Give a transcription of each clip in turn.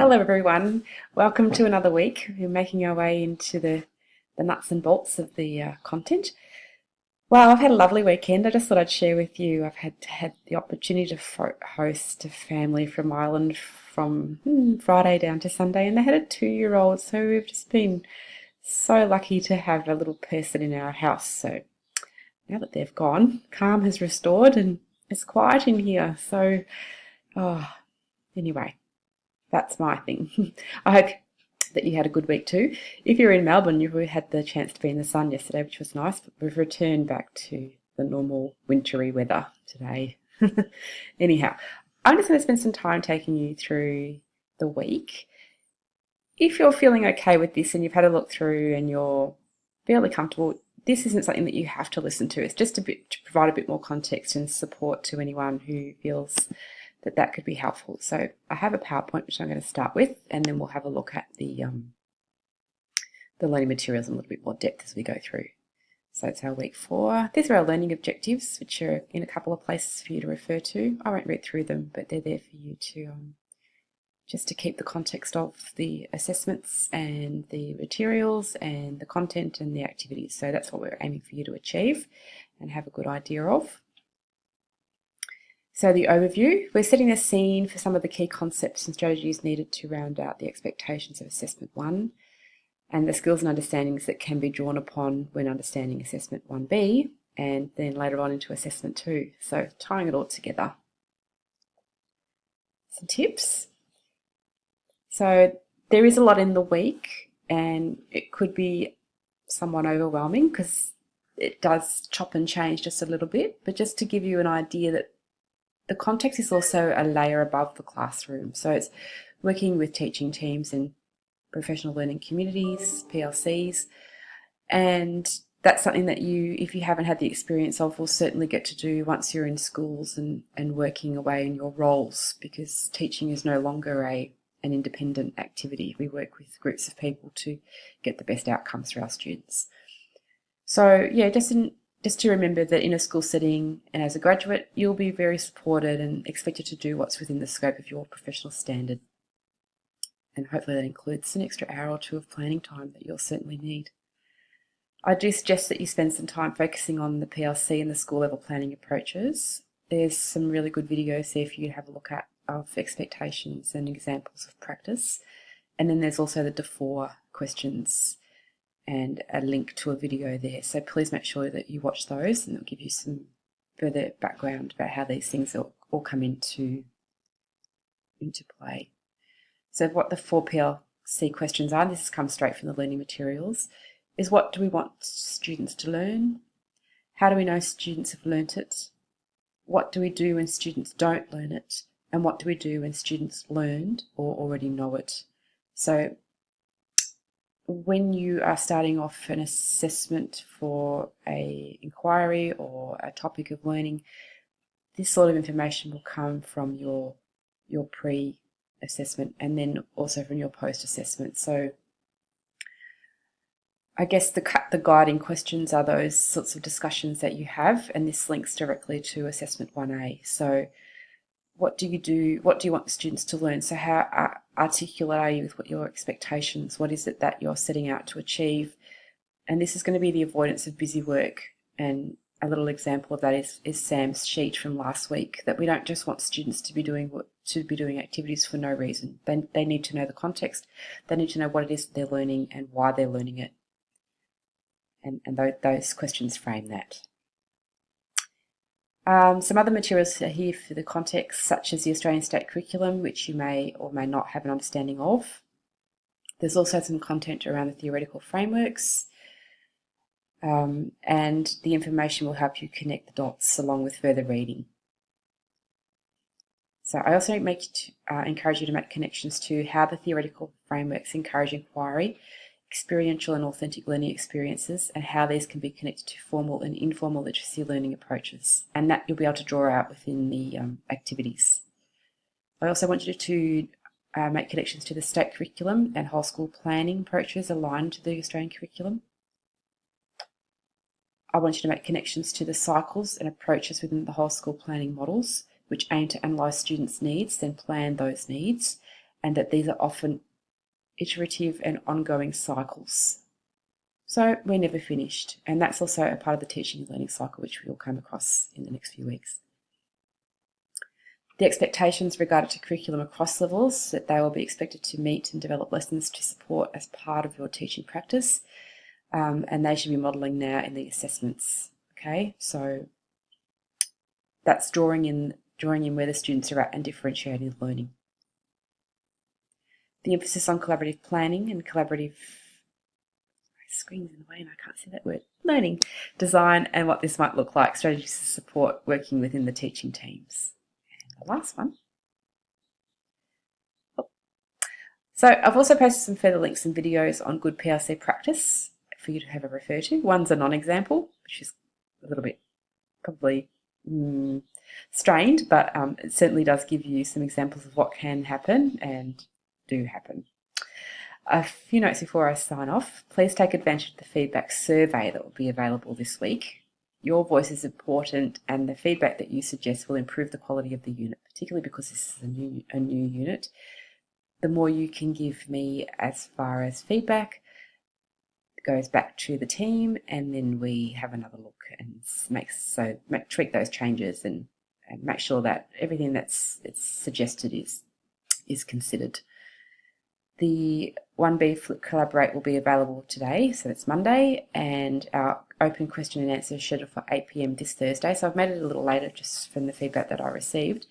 Hello, everyone. Welcome to another week. We're making our way into the nuts and bolts of the content. Well, I've had a lovely weekend. I just thought I'd share with you. I've had the opportunity to host a family from Ireland from Friday down to Sunday, and they had a 2-year-old. So we've just been so lucky to have a little person in our house. So now that they've gone, calm has restored and it's quiet in here. So, anyway. That's my thing. I hope that you had a good week too. If you're in Melbourne, you had the chance to be in the sun yesterday, which was nice, but we've returned back to the normal wintry weather today. Anyhow, I'm just going to spend some time taking you through the week. If you're feeling okay with this and you've had a look through and you're fairly comfortable, this isn't something that you have to listen to. It's just to provide a bit more context and support to anyone who feels that could be helpful. So I have a PowerPoint which I'm going to start with, and then we'll have a look at the learning materials in a little bit more depth as we go through. So it's our week 4. These are our learning objectives, which are in a couple of places for you to refer to. I won't read through them, but they're there for you to just to keep the context of the assessments and the materials and the content and the activities. So that's what we're aiming for you to achieve and have a good idea of. So the overview, we're setting the scene for some of the key concepts and strategies needed to round out the expectations of Assessment 1 and the skills and understandings that can be drawn upon when understanding Assessment 1B and then later on into Assessment 2. So tying it all together. Some tips. So there is a lot in the week and it could be somewhat overwhelming because it does chop and change just a little bit, but just to give you an idea that the context is also a layer above the classroom. So it's working with teaching teams and professional learning communities, PLCs, and that's something that you, if you haven't had the experience of, will certainly get to do once you're in schools and working away in your roles, because teaching is no longer an independent activity. We work with groups of people to get the best outcomes for our students. So yeah, just to remember that in a school setting and as a graduate, you'll be very supported and expected to do what's within the scope of your professional standard. And hopefully that includes an extra hour or 2 of planning time that you'll certainly need. I do suggest that you spend some time focusing on the PLC and the school level planning approaches. There's some really good videos there for you to have a look at of expectations and examples of practice. And then there's also the DEFOR questions and a link to a video there. So please make sure that you watch those and it'll give you some further background about how these things all come into play. So what the 4 PLC questions are, this comes straight from the learning materials, is what do we want students to learn? How do we know students have learnt it? What do we do when students don't learn it? And what do we do when students learned or already know it? So when you are starting off an assessment for an inquiry or a topic of learning, this sort of information will come from your pre-assessment and then also from your post-assessment. So I guess the guiding questions are those sorts of discussions that you have, and this links directly to Assessment 1A. So what do you do? What do you want the students to learn? So how articulate are you with what your expectations? What is it that you're setting out to achieve? And this is going to be the avoidance of busy work. And a little example of that is Sam's sheet from last week, that we don't just want students to be doing activities for no reason. They need to know the context. They need to know what it is that they're learning and why they're learning it. And those questions frame that. Some other materials are here for the context, such as the Australian State Curriculum, which you may or may not have an understanding of. There's also some content around the theoretical frameworks, and the information will help you connect the dots along with further reading. So I also encourage you to make connections to how the theoretical frameworks encourage inquiry, experiential and authentic learning experiences, and how these can be connected to formal and informal literacy learning approaches, and that you'll be able to draw out within the activities. I also want you to make connections to the state curriculum and whole school planning approaches aligned to the Australian curriculum. I want you to make connections to the cycles and approaches within the whole school planning models, which aim to analyse students' needs, then plan those needs, and that these are often iterative and ongoing cycles. So we're never finished, and that's also a part of the teaching and learning cycle which we'll come across in the next few weeks. The expectations regarded to curriculum across levels, that they will be expected to meet and develop lessons to support as part of your teaching practice, and they should be modelling now in the assessments. Okay, so that's drawing in where the students are at and differentiating the learning. The emphasis on collaborative planning and collaborative screen's in the way and I can't see that word. Learning, design, and what this might look like, strategies to support working within the teaching teams. And the last one. So I've also posted some further links and videos on good PRC practice for you to have a refer to. One's a non-example, which is a little bit probably strained, but it certainly does give you some examples of what can happen and do happen. A few notes before I sign off. Please take advantage of the feedback survey that will be available this week. Your voice is important, and the feedback that you suggest will improve the quality of the unit, particularly because this is a new unit. The more you can give me as far as feedback, it goes back to the team, and then we have another look and tweak those changes and make sure that everything that's suggested is considered. The 1B Flip Collaborate will be available today, so it's Monday, and our open question and answer is scheduled for 8 p.m. this Thursday, so I've made it a little later just from the feedback that I received.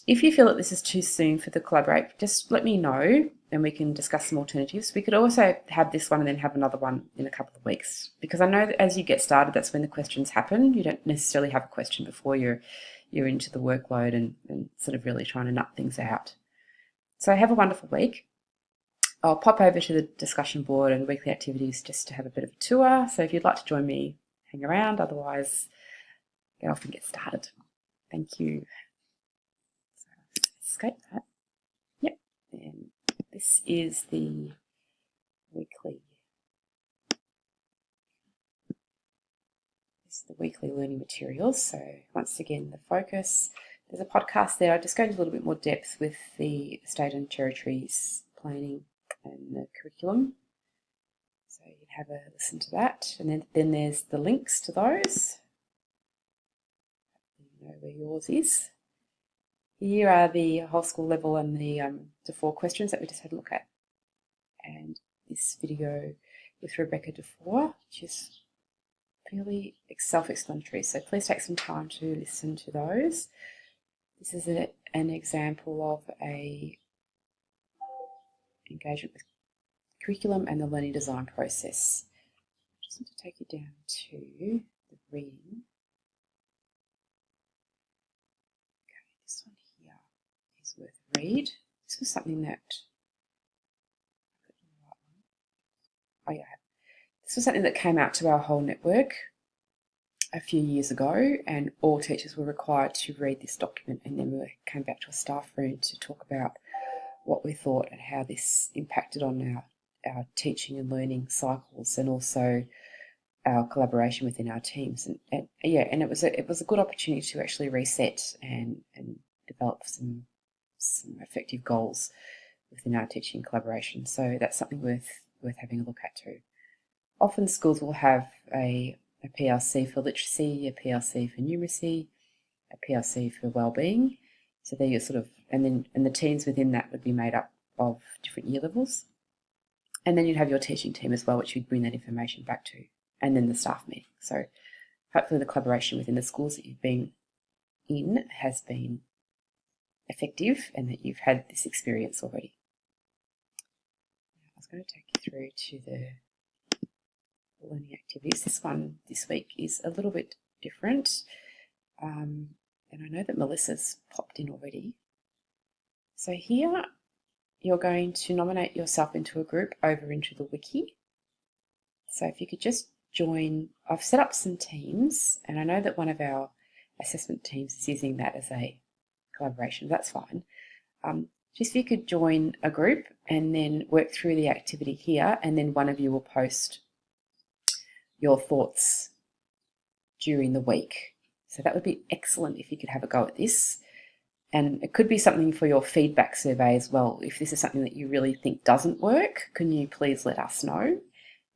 If you feel that this is too soon for the Collaborate, just let me know and we can discuss some alternatives. We could also have this one and then have another one in a couple of weeks, because I know that as you get started, that's when the questions happen. You don't necessarily have a question before you're into the workload and sort of really trying to nut things out. So have a wonderful week. I'll pop over to the discussion board and weekly activities just to have a bit of a tour. So if you'd like to join me, hang around. Otherwise, get off and get started. Thank you. So escape that. Yep. And this is the weekly. This is the weekly learning materials. So once again, the focus. There's a podcast there. I just go into a little bit more depth with the state and territories planning and the curriculum, so you can have a listen to that, and then there's the links to those. You know where yours is. Here are the whole school level and the 4 questions that we just had a look at, and this video with Rebecca Dufour, which is fairly self-explanatory, so please take some time to listen to those. This is an example of a engagement with curriculum and the learning design process. I just want to take you down to the reading. Okay, this one here is worth a read. This was something that this was something that came out to our whole network a few years ago, and all teachers were required to read this document, and then we came back to a staff room to talk about what we thought and how this impacted on our teaching and learning cycles, and also our collaboration within our teams. And it was a good opportunity to actually reset and develop some effective goals within our teaching collaboration. So that's something worth having a look at too. Often schools will have a PRC for literacy, a PRC for numeracy, a PRC for wellbeing. So they're your sort of, and the teams within that would be made up of different year levels. And then you'd have your teaching team as well, which you'd bring that information back to, and then the staff meeting. So hopefully the collaboration within the schools that you've been in has been effective and that you've had this experience already. I was going to take you through to the learning activities. This one this week is a little bit different. And I know that Melissa's popped in already. So here you're going to nominate yourself into a group over into the wiki. So if you could just join, I've set up some teams, and I know that one of our assessment teams is using that as a collaboration. That's fine. Just if you could join a group and then work through the activity here, and then one of you will post your thoughts during the week. So that would be excellent if you could have a go at this. And it could be something for your feedback survey as well. If this is something that you really think doesn't work, can you please let us know?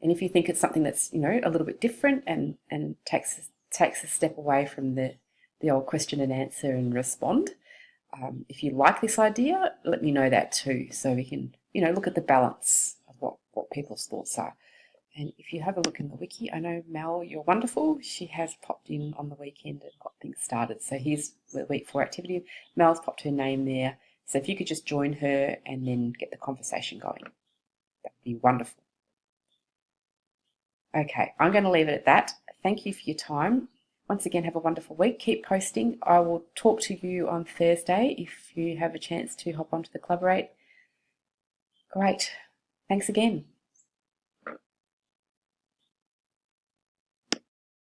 And if you think it's something that's, a little bit different and takes a step away from the old question and answer and respond, if you like this idea, let me know that too, so we can, look at the balance of what people's thoughts are. And if you have a look in the wiki, I know Mel, you're wonderful. She has popped in on the weekend and got things started. So here's the week 4 activity. Mel's popped her name there. So if you could just join her and then get the conversation going, that would be wonderful. Okay, I'm going to leave it at that. Thank you for your time. Once again, have a wonderful week. Keep posting. I will talk to you on Thursday if you have a chance to hop onto the Collaborate. Great. Thanks again.